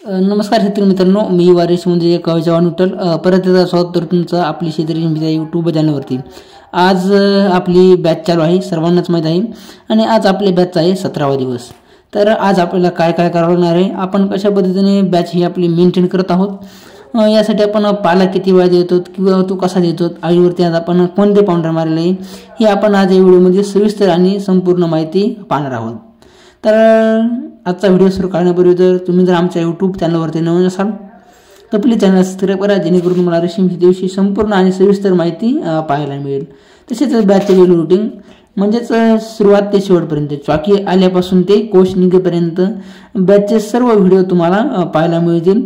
नमस्कार शेतकरी मित्रांनो, मी वारीश म्हणजे जवान विठ्ठल परत एकदा स्वागत करतो तुमचं आपली शेतकरी यूट्यूब चॅनलवरती। आज आपली बॅच चालू आहे, सर्वांनाच माहीत आहे, आणि आज आपली बॅच आहे 17वा दिवस। तर आज आपल्याला काय काय करावं लागणार आहे, आपण कशा पद्धतीने बॅच ही आपली मेंटेन करत आहोत, यासाठी आपण पाला किती वेळा देतो किंवा तो कसा देतो, आळीवरती आज आपण कोणते पावडर मारले हे आपण आज या व्हिडिओमध्ये सविस्तर आणि संपूर्ण माहिती पाहणार आहोत। तर आजचा व्हिडिओ सुरू करण्यापूर्वी जर आमच्या यूट्यूब चॅनलवरती नवीन असाल तर प्लीज चॅनल सबस्क्राईब करा, जेणेकरून तुम्हाला रेशीम शेतीविषयी संपूर्ण आणि सविस्तर माहिती पाहायला मिळेल। तसेच बॅचचे डेली रुटीन म्हणजेच सुरुवात ते शेवटपर्यंत, चाकी आल्यापासून ते कोश निघेपर्यंत बॅचचे सर्व व्हिडिओ तुम्हाला पाहायला मिळतील।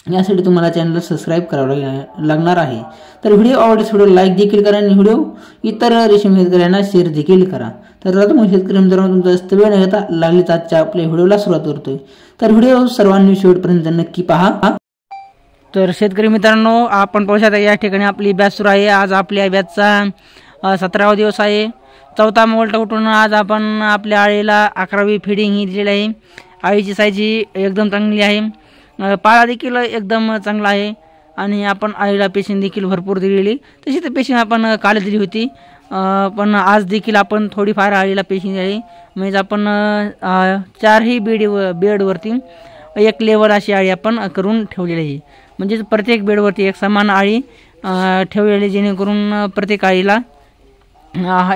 यासाठी तुम्हाला चॅनलला सबस्क्राईब करावं लागणार आहे। तर व्हिडिओ आवडल्यास व्हिडिओ लाईक देखील करा आणि व्हिडिओ इतर रेशीम शेतकऱ्यांना शेअर देखील करा। तर आता मग शेतकरी मित्रांनो, तुमचा जास्त वेळ न घेता लागलीच आजच्या आपल्या व्हिडिओला सुरुवात करतोय। तर व्हिडिओ सर्वांनी शेवटपर्यंत नक्की पहा। तर शेतकरी मित्रांनो, आपण पाहू शकता या ठिकाणी आपली बॅच सुरू आहे। आज आपल्या बॅचचा 17वा दिवस आहे। चौथा मोल्ट उठून आज आपण आपल्या आळीला 11वी फिडिंग ही दिलेली आहे। आळीची साईज ही एकदम चांगली आहे, पाळा देखील एकदम चांगला आहे, आणि आपण आळीला पेशिंग देखील भरपूर दिलेली। तशी तर पेशिंग आपण काल दिली होती, पण आज देखील आपण थोडीफार आळीला पेशिंग दिली। म्हणजे आपण 4ही बेडवरती एक लेवल अशी आळी आपण करून ठेवलेली आहे। म्हणजे प्रत्येक बेडवरती एक समान आळी ठेवलेली, जेणेकरून प्रत्येक आळीला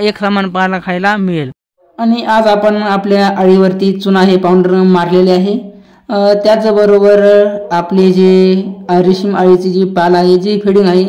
एक समान पाला खायला मिळेल। आणि आज आपण आपल्या आळीवरती चुना हे पावडर मारलेले आहे। त्याचबरोबर आपले जे रेशीम आळीची जी पाल आहे, जी फिडिंग आहे,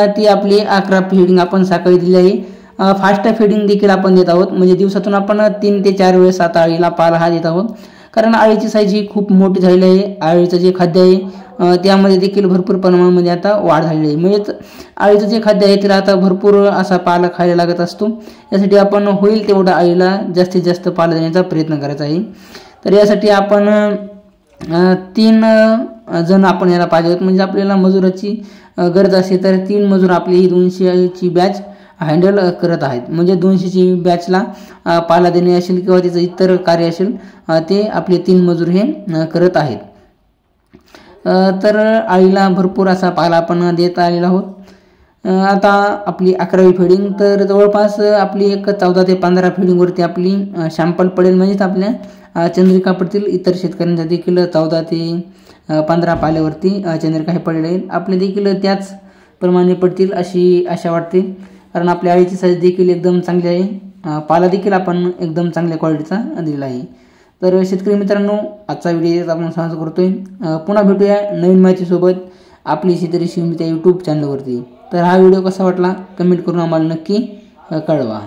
ती आपली 11 फिडिंग आपण सकाळी दिली आहे। फास्ट फिडिंग देखील आपण देत आहोत, म्हणजे दिवसातून आपण 3 ते 4 वेळेस आता आळीला पाल हा देत आहोत, कारण आळीची साईज ही खूप मोठी झालेली आहे। आळीचं जे खाद्य आहे त्यामध्ये देखील भरपूर प्रमाणामध्ये आता वाढ झालेली आहे। म्हणजे आळीचं जे खाद्य आहे त्याला आता भरपूर असा पाल खायला लागत असतो। यासाठी आपण होईल तेवढा आळीला जास्तीत जास्त पाल देण्याचा प्रयत्न करायचा आहे। तर यासाठी आपण 3 जण आपण याला पाहिजे होत, म्हणजे आपल्याला मजुराची गरज असेल तर 3 मजूर आपली ही 200ची बॅच हँडल करत आहेत। म्हणजे 200ची बॅचला पाला देणे असेल किंवा त्याचं इतर कार्य असेल ते आपले 3 मजूर हे करत आहेत। तर आळीला भरपूर असा पाला आपण देत आलेला आहोत। आता आपली 11वी फिडिंग, तर जवळपास आपली एक 14 ते 15 फिडिंगवरती आपली शॅम्पल पडेल, म्हणजेच आपल्या चंद्रिका पडतील। इतर शेतकऱ्यांचा देखील 14 ते 15 पाल्यावरती चंद्रिका हे पडलेले आपले देखील त्याच प्रमाणे पडतील अशी आशा वाटते, कारण आपल्या आळीची साईज देखील एकदम चांगली आहे। पाला देखील आपण एकदम चांगल्या क्वालिटीचा दिलेला आहे। तर शेतकरी मित्रांनो, आजचा व्हिडिओ आपण समाप्त करतोय। पुन्हा भेटूया नवीन माहितीसोबत आपली शेतकरी यूट्यूब चॅनलवरती। तर हा व्हिडिओ कसा वाटला कमेंट करून आम्हाला नक्की कळवा।